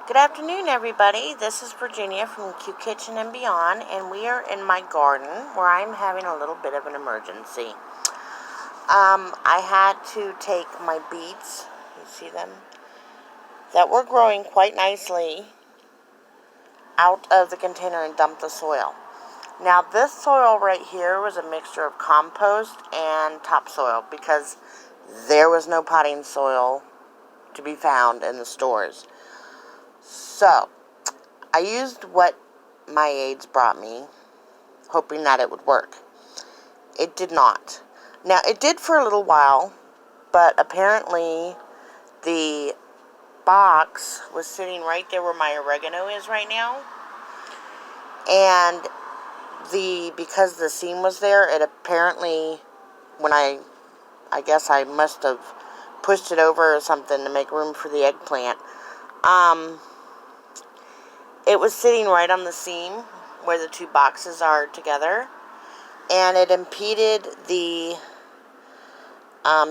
Good afternoon, everybody. This is Virginia from Q Kitchen and Beyond, and we are in my garden where I'm having a little bit of an emergency. I had to take my beets, you see them, that were growing quite nicely out of the container and dump the soil. Now, this soil right here was a mixture of compost and topsoil because there was no potting soil to be found in the stores. So, I used what my aides brought me, hoping that it would work. It did not. Now, it did for a little while, but apparently the box was sitting right there where my oregano is right now. And because the seam was there, it apparently, when I guess I must have pushed it over or something to make room for the eggplant, it was sitting right on the seam where the two boxes are together, and it impeded the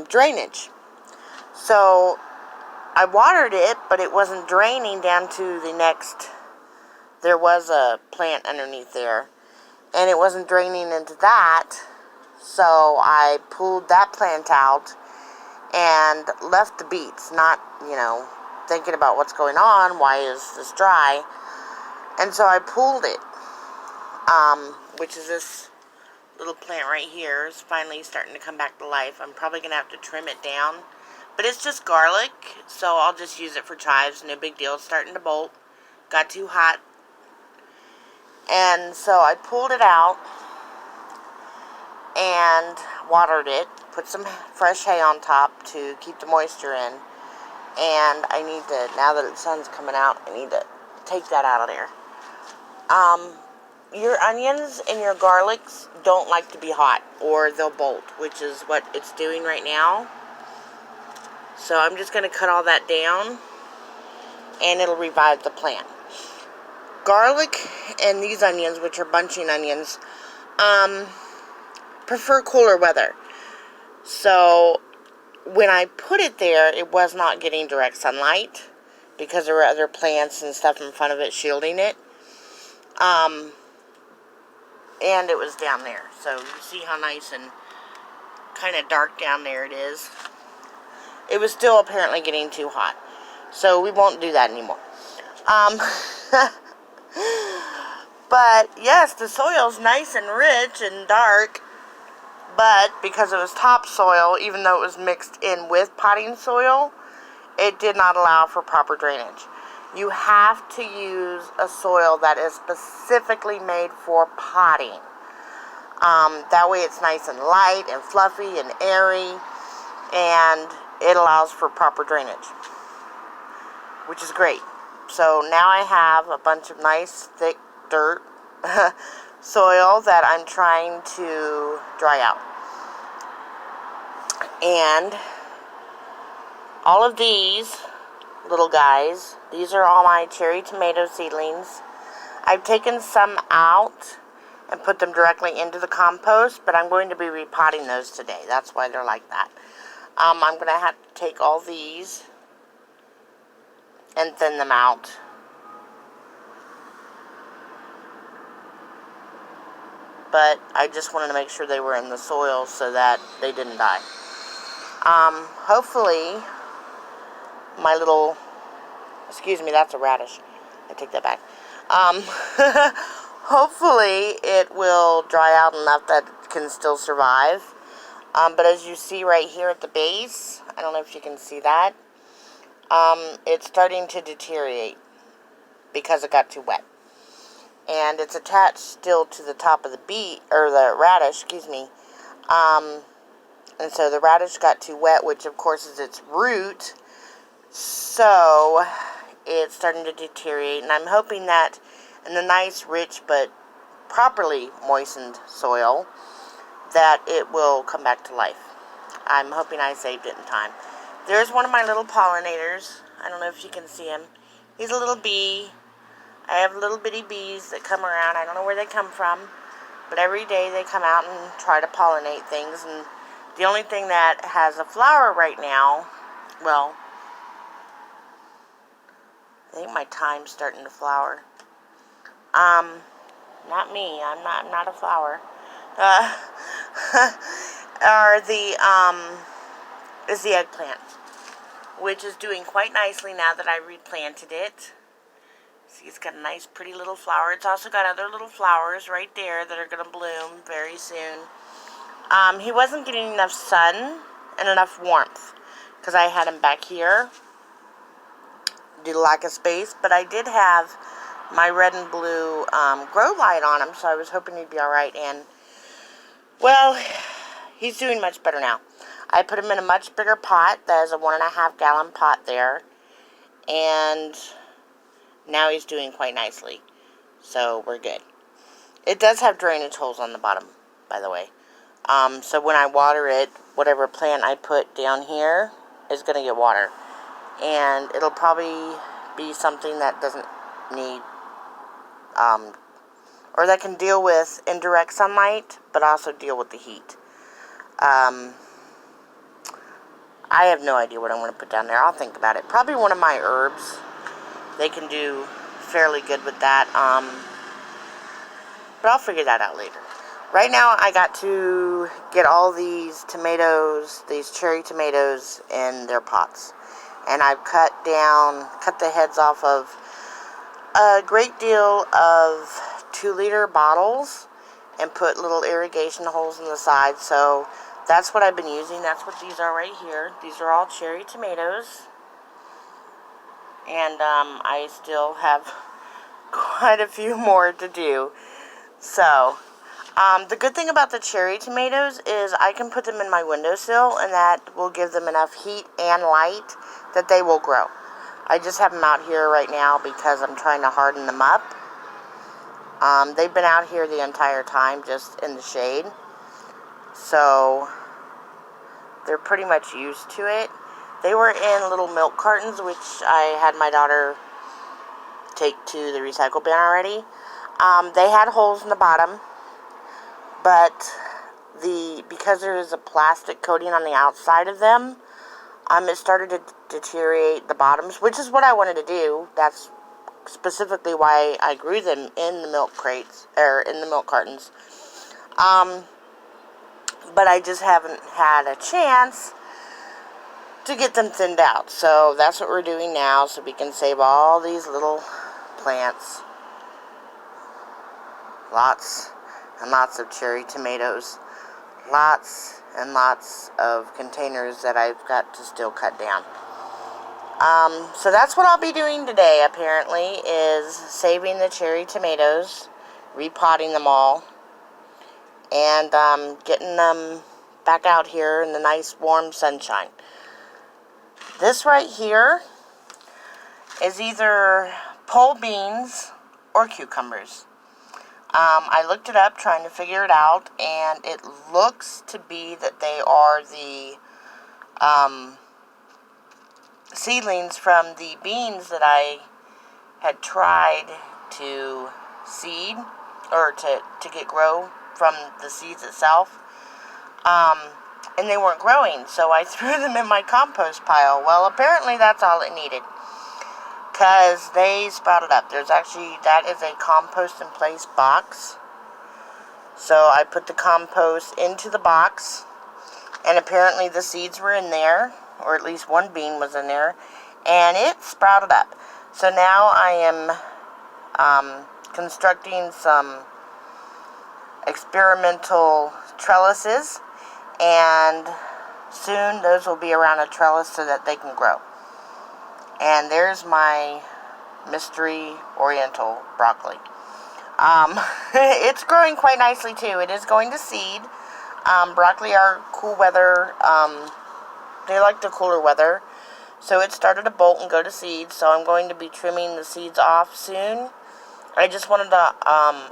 drainage. So I watered it, but it wasn't draining down to the next. There was a plant underneath there, and it wasn't draining into that. So I pulled that plant out and left the beets, not, thinking about what's going on. Why is this dry? And so I pulled it, which is this little plant right here is finally starting to come back to life. I'm probably going to have to trim it down. But it's just garlic, so I'll just use it for chives. No big deal. It's starting to bolt. Got too hot. And so I pulled it out and watered it. Put some fresh hay on top to keep the moisture in. And I need to, now that the sun's coming out, I need to take that out of there. Your onions and your garlics don't like to be hot, or they'll bolt, which is what it's doing right now. So I'm just going to cut all that down, and it'll revive the plant. Garlic and these onions, which are bunching onions, prefer cooler weather. So when I put it there, it was not getting direct sunlight because there were other plants and stuff in front of it shielding it. And it was down there. So you see how nice and kind of dark down there it is. It was still apparently getting too hot. So we won't do that anymore. But yes, the soil's nice and rich and dark. But because it was topsoil, even though it was mixed in with potting soil, it did not allow for proper drainage. You have to use a soil that is specifically made for potting. That way it's nice and light and fluffy and airy, and it allows for proper drainage, which is great. So now I have a bunch of nice thick dirt soil that I'm trying to dry out. And all of these little guys, these are all my cherry tomato seedlings. I've taken some out and put them directly into the compost, but I'm going to be repotting those today. That's why they're like that. I'm going to have to take all these and thin them out. But I just wanted to make sure they were in the soil so that they didn't die. Hopefully, my little, excuse me, that's a radish. I take that back. Hopefully it will dry out enough that it can still survive. But as you see right here at the base, I don't know if you can see that, it's starting to deteriorate because it got too wet. And it's attached still to the top of the beet, or the radish, excuse me. And so the radish got too wet, which of course is its root. So it's starting to deteriorate, and I'm hoping that in the nice, rich, but properly moistened soil, that it will come back to life. I'm hoping I saved it in time. There's one of my little pollinators. I don't know if you can see him. He's a little bee. I have little bitty bees that come around. I don't know where they come from, but every day they come out and try to pollinate things. And the only thing that has a flower right now, well, I think my thyme's starting to flower. Not me. I'm not a flower. Uh, is the eggplant, which is doing quite nicely now that I replanted it. See, it's got a nice, pretty little flower. It's also got other little flowers right there that are going to bloom very soon. He wasn't getting enough sun and enough warmth because I had him back here due to lack of space, but I did have my red and blue grow light on him, so I was hoping he'd be alright, and, well, he's doing much better now. I put him in a much bigger pot. That is a 1.5 gallon pot there, and now he's doing quite nicely, so we're good. It does have drainage holes on the bottom, by the way, so when I water it, whatever plant I put down here is going to get water, and it'll probably be something that doesn't need or that can deal with indirect sunlight, but also deal with the heat. I have no idea what I'm going to put down there. I'll think about it. Probably one of my herbs. They can do fairly good with that. But I'll figure that out later. Right now, I got to get all these tomatoes, these cherry tomatoes, in their pots. And I've cut the heads off of a great deal of 2-liter bottles and put little irrigation holes in the side. So that's what I've been using. That's what these are right here. These are all cherry tomatoes. And I still have quite a few more to do. So the good thing about the cherry tomatoes is I can put them in my windowsill, and that will give them enough heat and light that they will grow. I just have them out here right now because I'm trying to harden them up. They've been out here the entire time, just in the shade. So they're pretty much used to it. They were in little milk cartons, which I had my daughter take to the recycle bin already. They had holes in the bottom, but because there is a plastic coating on the outside of them, it started to deteriorate the bottoms, which is what I wanted to do. That's specifically why I grew them in the milk crates, or in the milk cartons. But I just haven't had a chance to get them thinned out. So that's what we're doing now, so we can save all these little plants. Lots and lots of cherry tomatoes. Lots and lots of containers that I've got to still cut down. So that's what I'll be doing today, apparently, is saving the cherry tomatoes, repotting them all, and getting them back out here in the nice warm sunshine. This right here is either pole beans or cucumbers. I looked it up trying to figure it out, and it looks to be that they are the seedlings from the beans that I had tried to seed, or to get grow from the seeds itself. And they weren't growing, so I threw them in my compost pile. Well, apparently that's all it needed, because they sprouted up. That is a compost in place box. So I put the compost into the box, and apparently the seeds were in there, or at least one bean was in there, and it sprouted up. So now I am constructing some experimental trellises, and soon those will be around a trellis so that they can grow. And there's my mystery oriental broccoli. It's growing quite nicely too. It is going to seed. Broccoli are cool weather. They like the cooler weather. So it started to bolt and go to seed. So I'm going to be trimming the seeds off soon. I just wanted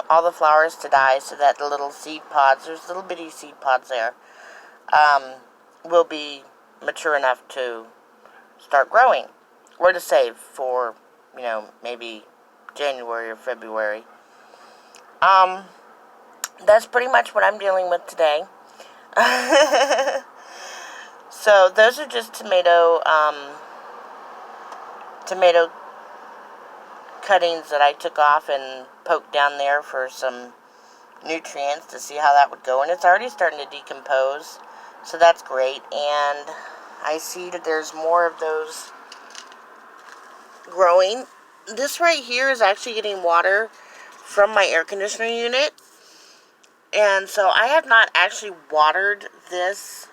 all the flowers to die so that the little seed pods, there's little bitty seed pods there, will be mature enough to start growing. Or to save for, maybe January or February. That's pretty much what I'm dealing with today. So those are just tomato cuttings that I took off and poked down there for some nutrients to see how that would go. And it's already starting to decompose, so that's great. And I see that there's more of those growing. This right here is actually getting water from my air conditioner unit. And so I have not actually watered this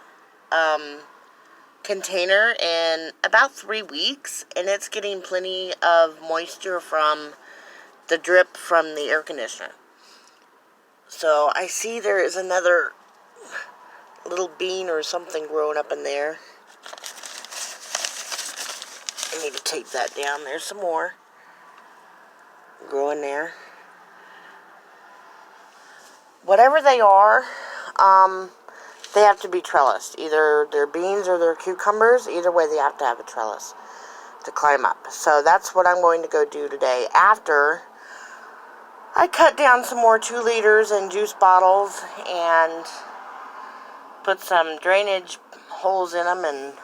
container in about 3 weeks, and it's getting plenty of moisture from the drip from the air conditioner. So I see there is another little bean or something growing up in there. I need to take that down. There's some more growing there. Whatever they are, they have to be trellised. Either they're beans or they're cucumbers. Either way, they have to have a trellis to climb up. So that's what I'm going to go do today after I cut down some more 2 liters in juice bottles and put some drainage holes in them and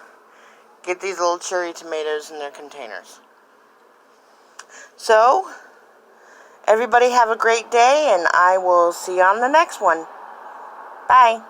get these little cherry tomatoes in their containers. So, everybody have a great day, and I will see you on the next one. Bye.